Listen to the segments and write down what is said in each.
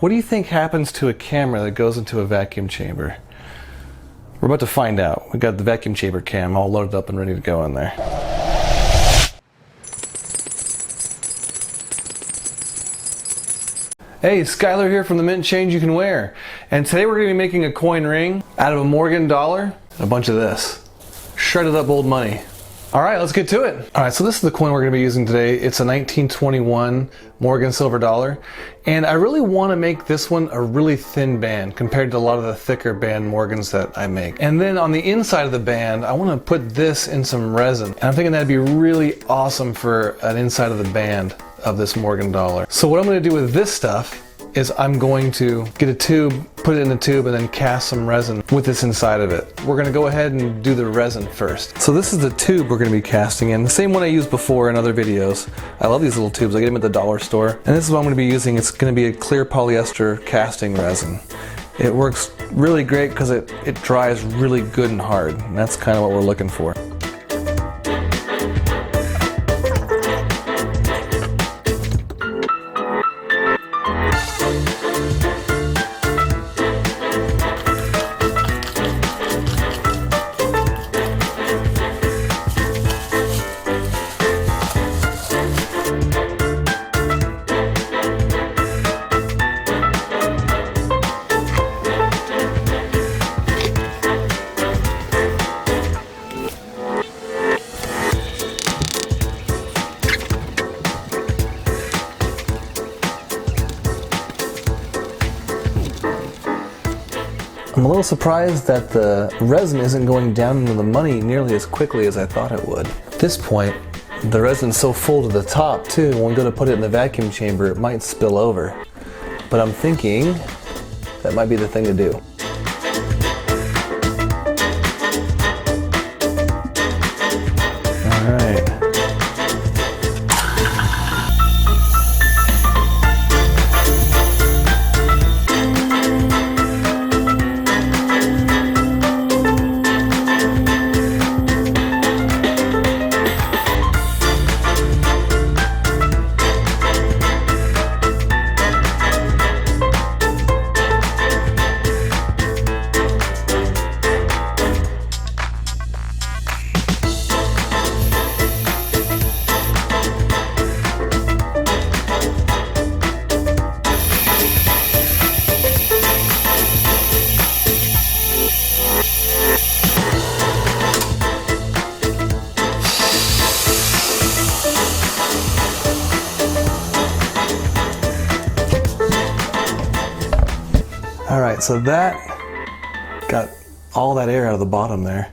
What do you think happens to a camera that goes into a vacuum chamber? We're about to find out. We got the vacuum chamber cam all loaded up and ready to go in there. Hey, Skyler here from the Mint Changeyoucanwear, and today we're going to be making a coin ring out of a Morgan dollar and a bunch of this. Shredded up old money. Alright, let's get to it. Alright, so this is the coin we're going to be using today. It's a 1921 Morgan silver dollar, and I really want to make this one a really thin band compared to a lot of the thicker band Morgans that I make. And then on the inside of the band, I want to put this in some resin, and I'm thinking that'd be really awesome for an inside of the band of this Morgan dollar. So what I'm going to do with this stuff is I'm going to get a tube, put it in a tube, and then cast some resin with this inside of it. We're going to go ahead and do the resin first. So this is the tube we're going to be casting in, the same one I used before in other videos. I love these little tubes. I get them at the dollar store. And this is what I'm going to be using. It's going to be a clear polyester casting resin. It works really great because it dries really good and hard. And that's kind of what we're looking for. I'm a little surprised that the resin isn't going down into the money nearly as quickly as I thought it would. At this point, the resin's so full to the top too, when we go to put it in the vacuum chamber, it might spill over. But I'm thinking that might be the thing to do. All right. All right, so that got all that air out of the bottom there.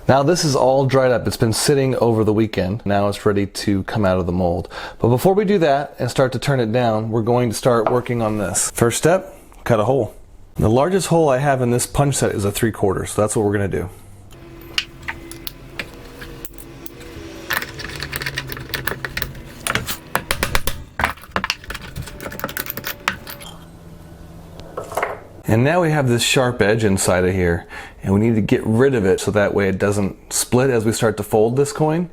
Now this is all dried up. It's been sitting over the weekend. Now it's ready to come out of the mold. But before we do that and start to turn it down, we're going to start working on this. First step, cut a hole. The largest hole I have in this punch set is a 3/4, so that's what we're gonna do. And now we have this sharp edge inside of here, and we need to get rid of it so that way it doesn't split as we start to fold this coin.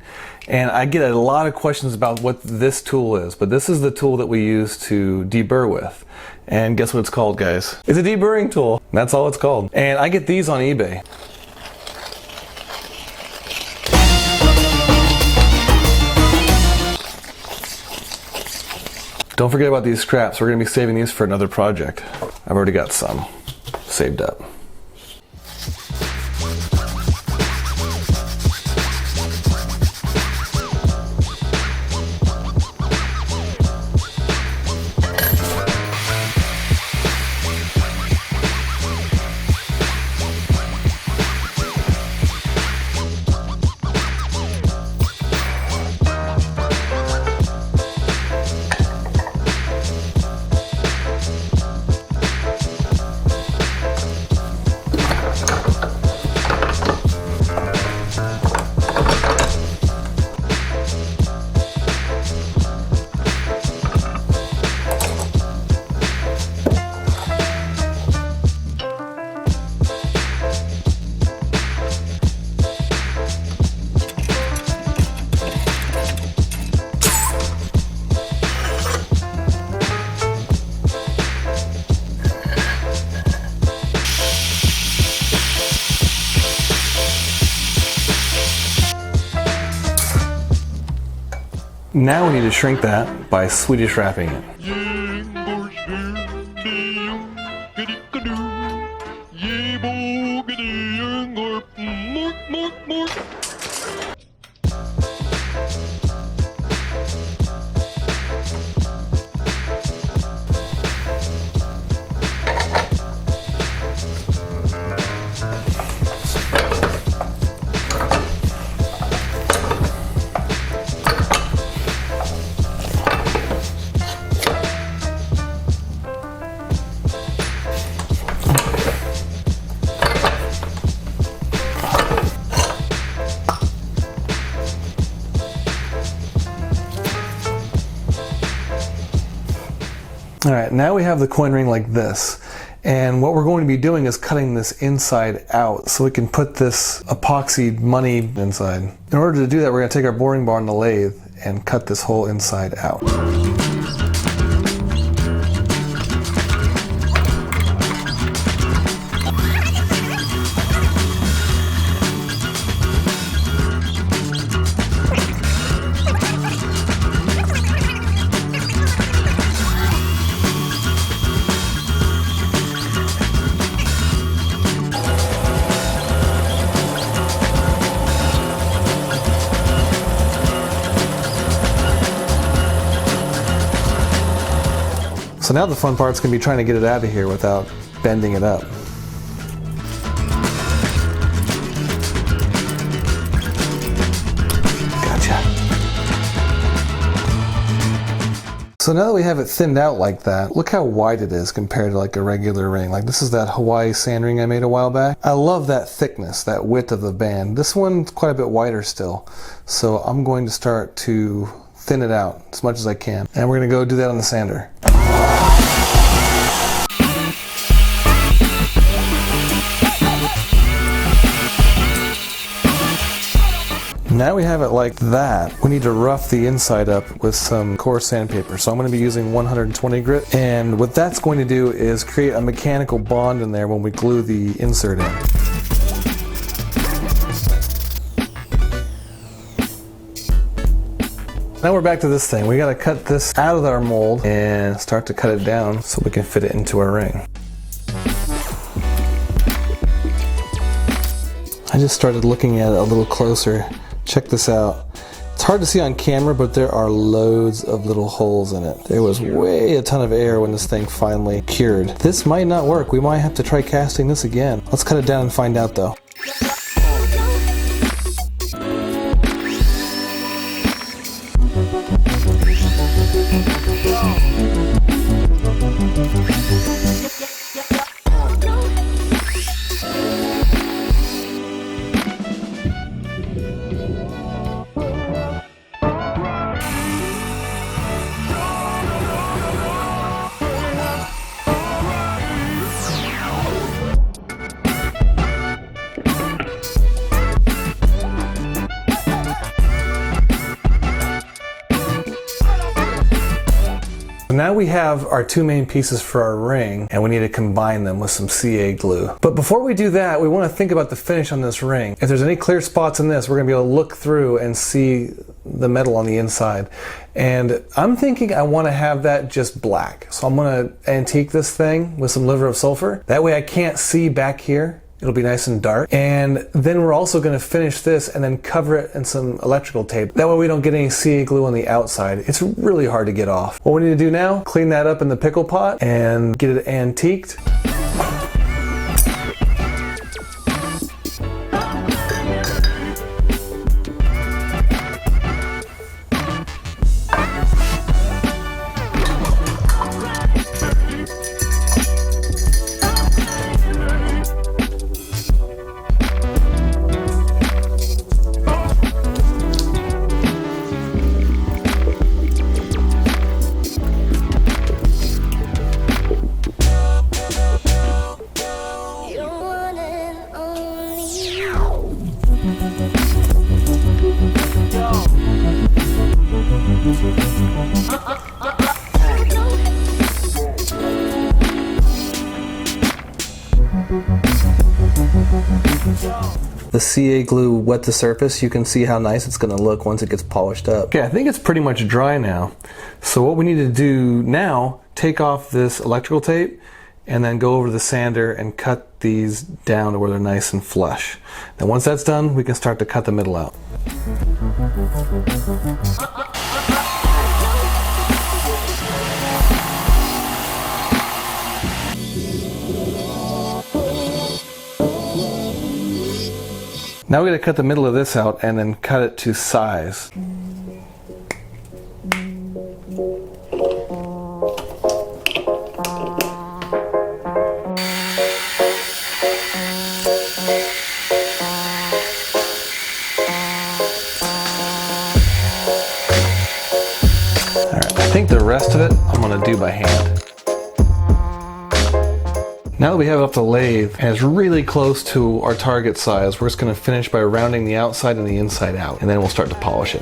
And I get a lot of questions about what this tool is, but this is the tool that we use to deburr with. And guess what it's called, guys? It's a deburring tool. That's all it's called. And I get these on eBay. Don't forget about these scraps. We're going to be saving these for another project. I've already got some saved up. Now we need to shrink that by Swedish wrapping it. All right, now we have the coin ring like this. And what we're going to be doing is cutting this inside out so we can put this epoxy money inside. In order to do that, we're going to take our boring bar on the lathe and cut this whole inside out. So now the fun part's going to be trying to get it out of here without bending it up. Gotcha. So now that we have it thinned out like that, look how wide it is compared to like a regular ring. Like this is that Hawaii sand ring I made a while back. I love that thickness, that width of the band. This one's quite a bit wider still. So I'm going to start to thin it out as much as I can. And we're going to go do that on the sander. Now we have it like that. We need to rough the inside up with some coarse sandpaper. So I'm going to be using 120 grit. And what that's going to do is create a mechanical bond in there when we glue the insert in. Now we're back to this thing. We got to cut this out of our mold and start to cut it down so we can fit it into our ring. I just started looking at it a little closer. Check this out. It's hard to see on camera, but there are loads of little holes in it. There was way a ton of air when this thing finally cured. This might not work. We might have to try casting this again. Let's cut it down and find out though. Now we have our two main pieces for our ring, and we need to combine them with some CA glue. But before we do that, we want to think about the finish on this ring. If there's any clear spots in this, we're going to be able to look through and see the metal on the inside. And I'm thinking I want to have that just black. So I'm going to antique this thing with some liver of sulfur. That way I can't see back here. It'll be nice and dark. And then we're also going to finish this and then cover it in some electrical tape. That way we don't get any CA glue on the outside. It's really hard to get off. What we need to do now, clean that up in the pickle pot and get it antiqued. the CA glue wet the surface, you can see how nice it's going to look once it gets polished up. Okay, I think it's pretty much dry now. So what we need to do now, take off this electrical tape and then go over to the sander and cut these down to where they're nice and flush. Then once that's done, we can start to cut the middle out. Now we're going to cut the middle of this out and then cut it to size. Alright, I think the rest of it I'm going to do by hand. Now that we have it off the lathe and it's really close to our target size, we're just going to finish by rounding the outside and the inside out, and then we'll start to polish it.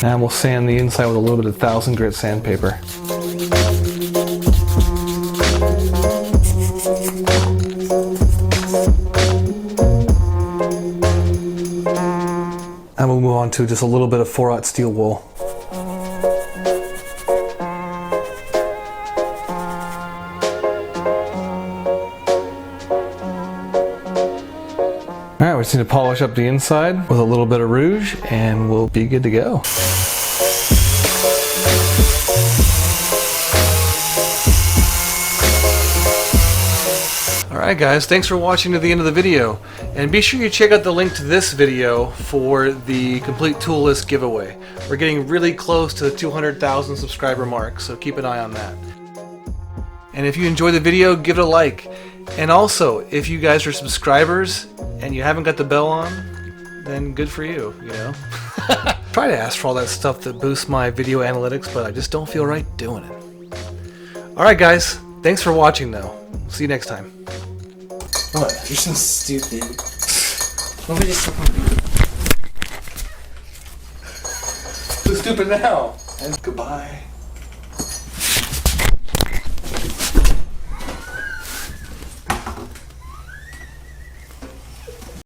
Now we'll sand the inside with a little bit of 1000 grit sandpaper. And we'll move on to just a little bit of 4/0 steel wool. Alright, we just need to polish up the inside with a little bit of rouge and we'll be good to go. Alright guys, thanks for watching to the end of the video, and be sure you check out the link to this video for the complete tool list giveaway. We're getting really close to the 200,000 subscriber mark, so keep an eye on that. And if you enjoyed the video, give it a like. And also, if you guys are subscribers and you haven't got the bell on, then good for you, you know. Try to ask for all that stuff that boosts my video analytics, but I just don't feel right doing it. Alright guys, thanks for watching though. See you next time. What? You're so stupid. Nobody just Who's stupid now? And goodbye.